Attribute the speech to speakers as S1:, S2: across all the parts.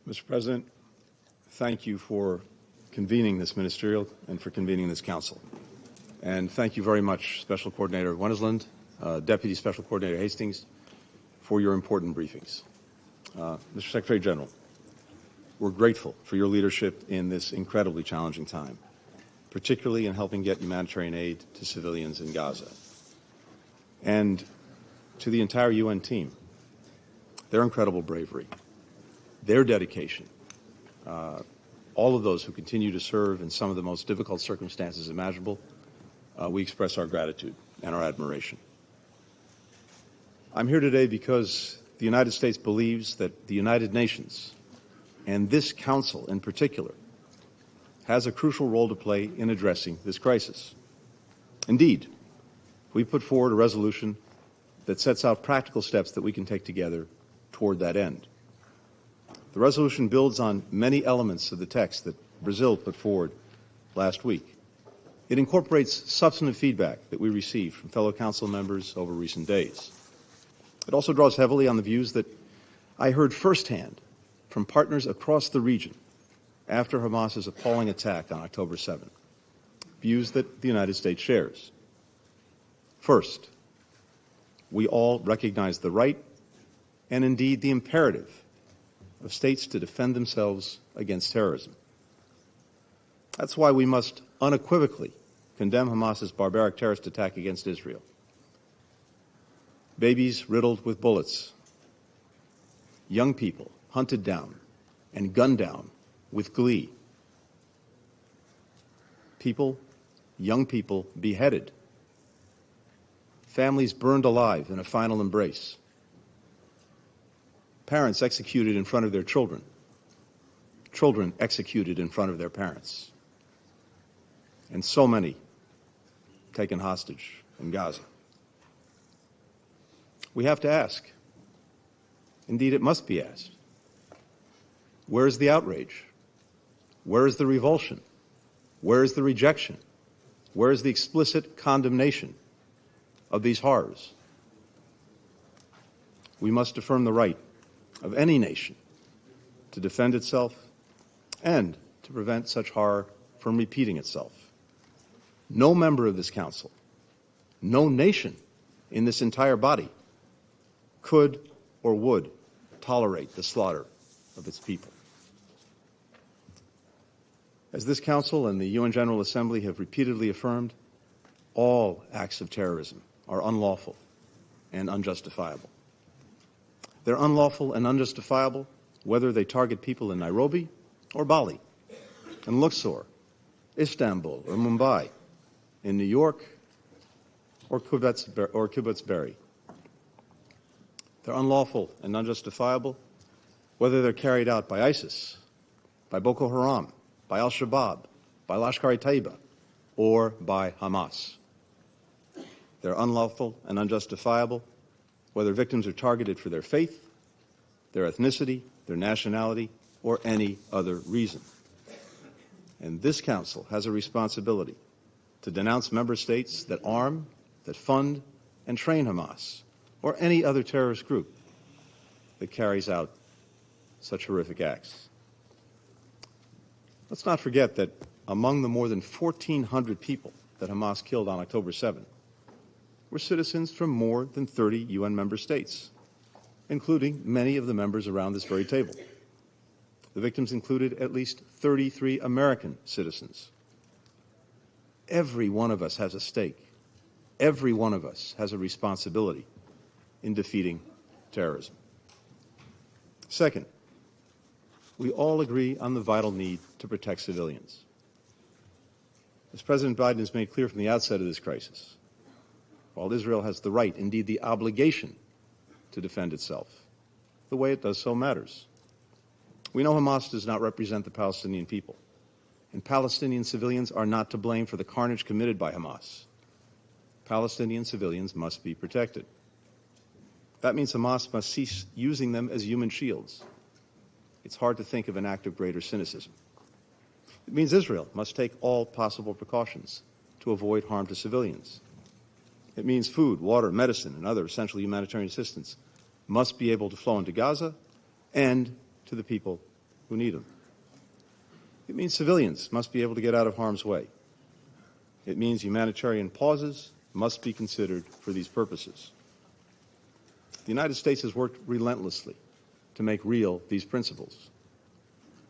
S1: Mr. President, thank you for convening this ministerial and for convening this council. And thank you very much, Special Coordinator Wennesland, Deputy Special Coordinator Hastings, for your important briefings. Mr. Secretary General, we're grateful for your leadership in this incredibly challenging time, particularly in helping get humanitarian aid to civilians in Gaza. And to the entire UN team, their incredible bravery, their dedication, all of those who continue to serve in some of the most difficult circumstances imaginable, we express our gratitude and our admiration. I'm here today because the United States believes that the United Nations, and this Council in particular, has a crucial role to play in addressing this crisis. Indeed, we put forward a resolution that sets out practical steps that we can take together toward that end. The resolution builds on many elements of the text that Brazil put forward last week. It incorporates substantive feedback that we received from fellow council members over recent days. It also draws heavily on the views that I heard firsthand from partners across the region after Hamas's appalling attack on October 7, views that the United States shares. First, we all recognize the right and indeed the imperative of states to defend themselves against terrorism. That's why we must unequivocally condemn Hamas's barbaric terrorist attack against Israel. Babies riddled with bullets, young people hunted down and gunned down with glee, young people beheaded, families burned alive in a final embrace, parents executed in front of their children, children executed in front of their parents, and so many taken hostage in Gaza. We have to ask, indeed it must be asked, where is the outrage? Where is the revulsion? Where is the rejection? Where is the explicit condemnation of these horrors? We must affirm the right of any nation to defend itself and to prevent such horror from repeating itself. No member of this council, no nation in this entire body could or would tolerate the slaughter of its people. As this council and the UN General Assembly have repeatedly affirmed, all acts of terrorism are unlawful and unjustifiable. They're unlawful and unjustifiable whether they target people in Nairobi or Bali, in Luxor, Istanbul or Mumbai, in New York or Kibbutz Berry. They're unlawful and unjustifiable whether they're carried out by ISIS, by Boko Haram, by Al-Shabaab, by Lashkar-e-Taiba, or by Hamas. They're unlawful and unjustifiable whether victims are targeted for their faith, their ethnicity, their nationality, or any other reason. And this Council has a responsibility to denounce member states that arm, that fund, and train Hamas, or any other terrorist group that carries out such horrific acts. Let's not forget that among the more than 1,400 people that Hamas killed on October 7 were citizens from more than 30 UN member states, including many of the members around this very table. The victims included at least 33 American citizens. Every one of us has a stake. Every one of us has a responsibility in defeating terrorism. Second, we all agree on the vital need to protect civilians. As President Biden has made clear from the outset of this crisis, while Israel has the right, indeed the obligation, to defend itself, the way it does so matters. We know Hamas does not represent the Palestinian people, and Palestinian civilians are not to blame for the carnage committed by Hamas. Palestinian civilians must be protected. That means Hamas must cease using them as human shields. It's hard to think of an act of greater cynicism. It means Israel must take all possible precautions to avoid harm to civilians. It means food, water, medicine, and other essential humanitarian assistance must be able to flow into Gaza and to the people who need them. It means civilians must be able to get out of harm's way. It means humanitarian pauses must be considered for these purposes. The United States has worked relentlessly to make real these principles.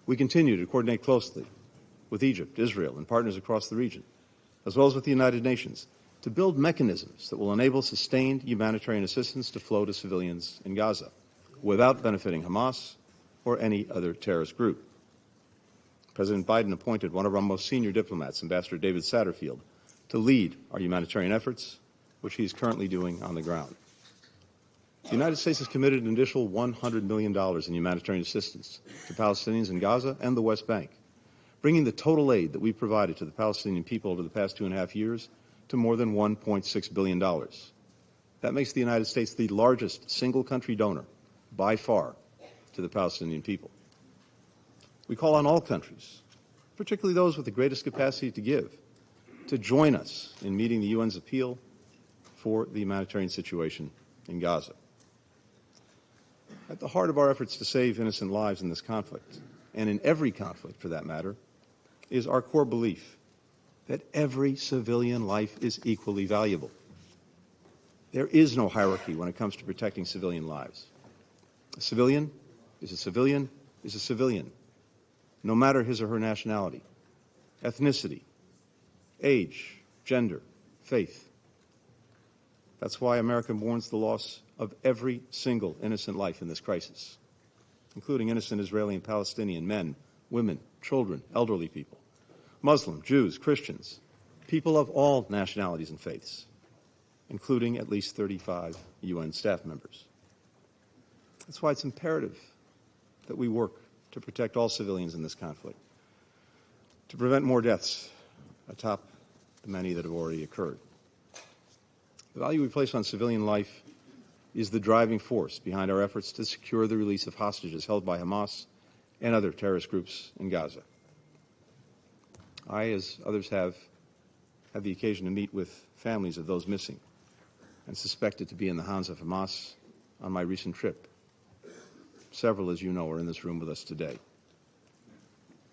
S1: We continue to coordinate closely with Egypt, Israel, and partners across the region, as well as with the United Nations, to build mechanisms that will enable sustained humanitarian assistance to flow to civilians in Gaza without benefiting Hamas or any other terrorist group. President Biden appointed one of our most senior diplomats, Ambassador David Satterfield, to lead our humanitarian efforts, which he is currently doing on the ground. The United States has committed an additional $100 million in humanitarian assistance to Palestinians in Gaza and the West Bank, bringing the total aid that we've provided to the Palestinian people over the past 2.5 years to more than $1.6 billion. That makes the United States the largest single-country donor, by far, to the Palestinian people. We call on all countries, particularly those with the greatest capacity to give, to join us in meeting the UN's appeal for the humanitarian situation in Gaza. At the heart of our efforts to save innocent lives in this conflict, and in every conflict for that matter, is our core belief that every civilian life is equally valuable. There is no hierarchy when it comes to protecting civilian lives. A civilian is a civilian is a civilian, no matter his or her nationality, ethnicity, age, gender, faith. That's why America mourns the loss of every single innocent life in this crisis, including innocent Israeli and Palestinian men, women, children, elderly people, Muslim, Jews, Christians, people of all nationalities and faiths, including at least 35 UN staff members. That's why it's imperative that we work to protect all civilians in this conflict, to prevent more deaths atop the many that have already occurred. The value we place on civilian life is the driving force behind our efforts to secure the release of hostages held by Hamas and other terrorist groups in Gaza. I, as others have, had the occasion to meet with families of those missing and suspected to be in the hands of Hamas on my recent trip. Several, as you know, are in this room with us today.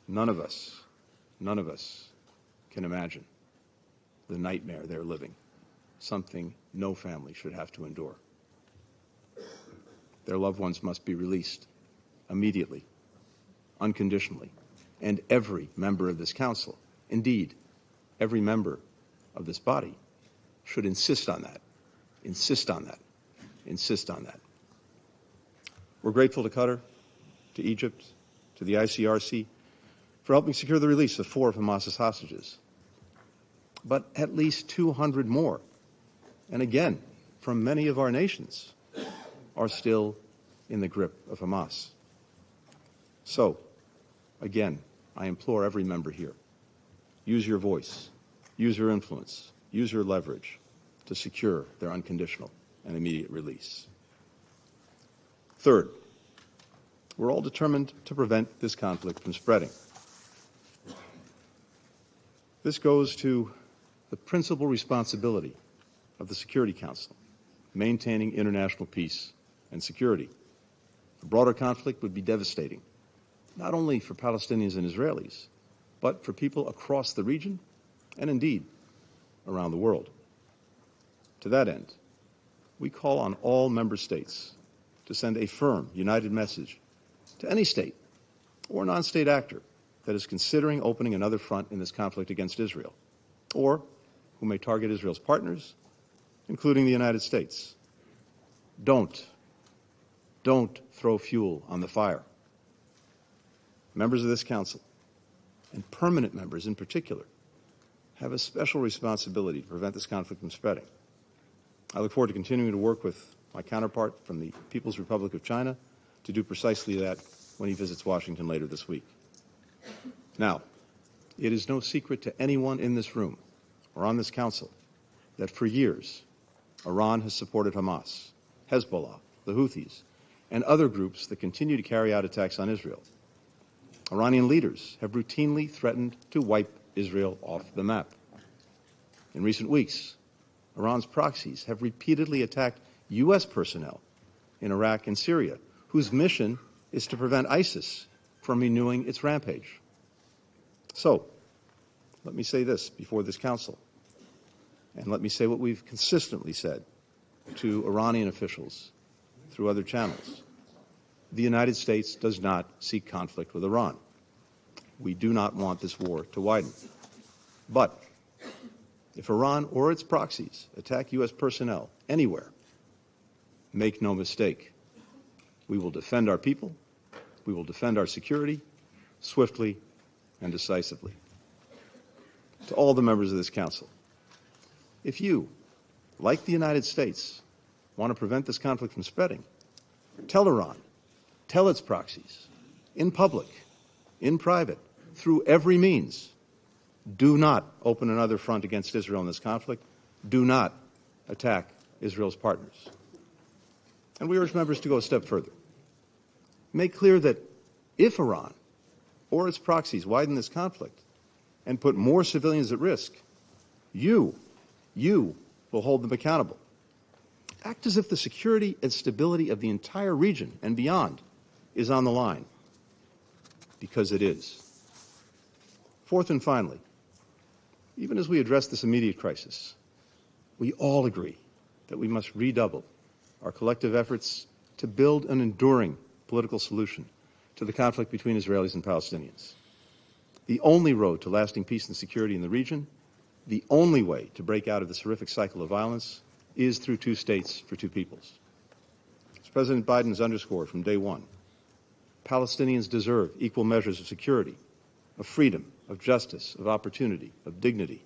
S1: None of us can imagine the nightmare they're living, something no family should have to endure. Their loved ones must be released immediately, unconditionally, and every member of this council, indeed, every member of this body, should insist on that, insist on that, insist on that. We're grateful to Qatar, to Egypt, to the ICRC for helping secure the release of 4 of Hamas's hostages. But at least 200 more, and again, from many of our nations, are still in the grip of Hamas. So, again, I implore every member here, use your voice, use your influence, use your leverage to secure their unconditional and immediate release. Third, we're all determined to prevent this conflict from spreading. This goes to the principal responsibility of the Security Council, maintaining international peace and security. A broader conflict would be devastating, not only for Palestinians and Israelis, but for people across the region and indeed around the world. To that end, we call on all member states to send a firm, united message to any state or non-state actor that is considering opening another front in this conflict against Israel, or who may target Israel's partners, including the United States. Don't throw fuel on the fire. Members of this council, and permanent members in particular, have a special responsibility to prevent this conflict from spreading. I look forward to continuing to work with my counterpart from the People's Republic of China to do precisely that when he visits Washington later this week. Now, it is no secret to anyone in this room or on this council that for years, Iran has supported Hamas, Hezbollah, the Houthis, and other groups that continue to carry out attacks on Israel. Iranian leaders have routinely threatened to wipe Israel off the map. In recent weeks, Iran's proxies have repeatedly attacked U.S. personnel in Iraq and Syria, whose mission is to prevent ISIS from renewing its rampage. So, let me say this before this Council, and let me say what we've consistently said to Iranian officials through other channels. The United States does not seek conflict with Iran. We do not want this war to widen. But if Iran or its proxies attack U.S. personnel anywhere, make no mistake, we will defend our people, we will defend our security swiftly and decisively. To all the members of this Council, if you, like the United States, want to prevent this conflict from spreading, tell Iran, tell its proxies, in public, in private, through every means, do not open another front against Israel in this conflict. Do not attack Israel's partners. And we urge members to go a step further. Make clear that if Iran or its proxies widen this conflict and put more civilians at risk, you will hold them accountable. Act as if the security and stability of the entire region and beyond is on the line, because it is. Fourth and finally, even as we address this immediate crisis, we all agree that we must redouble our collective efforts to build an enduring political solution to the conflict between Israelis and Palestinians. The only road to lasting peace and security in the region, the only way to break out of this horrific cycle of violence, is through two states for two peoples. As President Biden has underscored from day one, Palestinians deserve equal measures of security, of freedom, of justice, of opportunity, of dignity.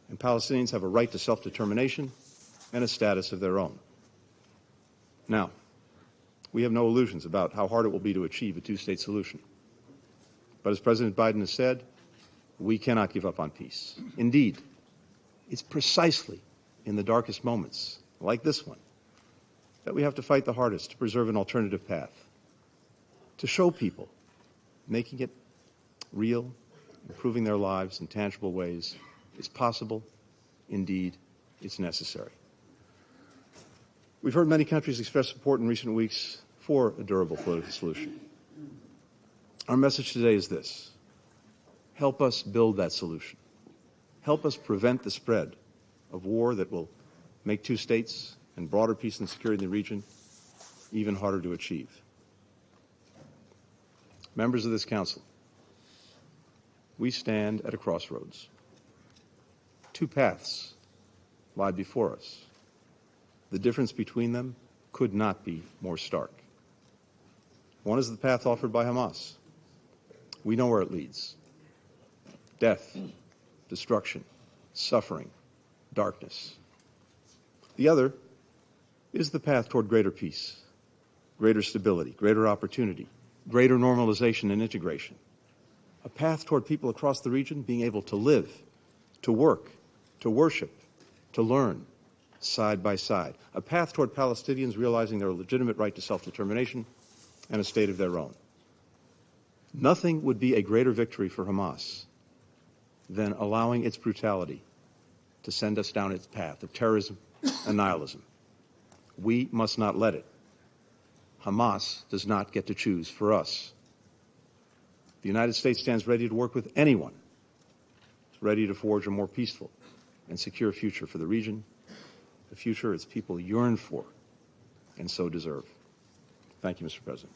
S1: And Palestinians have a right to self-determination and a status of their own. Now, we have no illusions about how hard it will be to achieve a two-state solution. But as President Biden has said, we cannot give up on peace. Indeed, it's precisely in the darkest moments, like this one, that we have to fight the hardest to preserve an alternative path, to show people making it real, improving their lives in tangible ways is possible. Indeed, it's necessary. We've heard many countries express support in recent weeks for a durable political solution. Our message today is this: help us build that solution. Help us prevent the spread of war that will make two states and broader peace and security in the region even harder to achieve. Members of this Council, we stand at a crossroads. Two paths lie before us. The difference between them could not be more stark. One is the path offered by Hamas. We know where it leads: death, destruction, suffering, darkness. The other is the path toward greater peace, greater stability, greater opportunity, greater normalization and integration. A path toward people across the region being able to live, to work, to worship, to learn, side by side. A path toward Palestinians realizing their legitimate right to self-determination and a state of their own. Nothing would be a greater victory for Hamas than allowing its brutality to send us down its path of terrorism and nihilism. We must not let it. Hamas does not get to choose for us. The United States stands ready to work with anyone, ready to forge a more peaceful and secure future for the region, the future its people yearn for and so deserve. Thank you, Mr. President.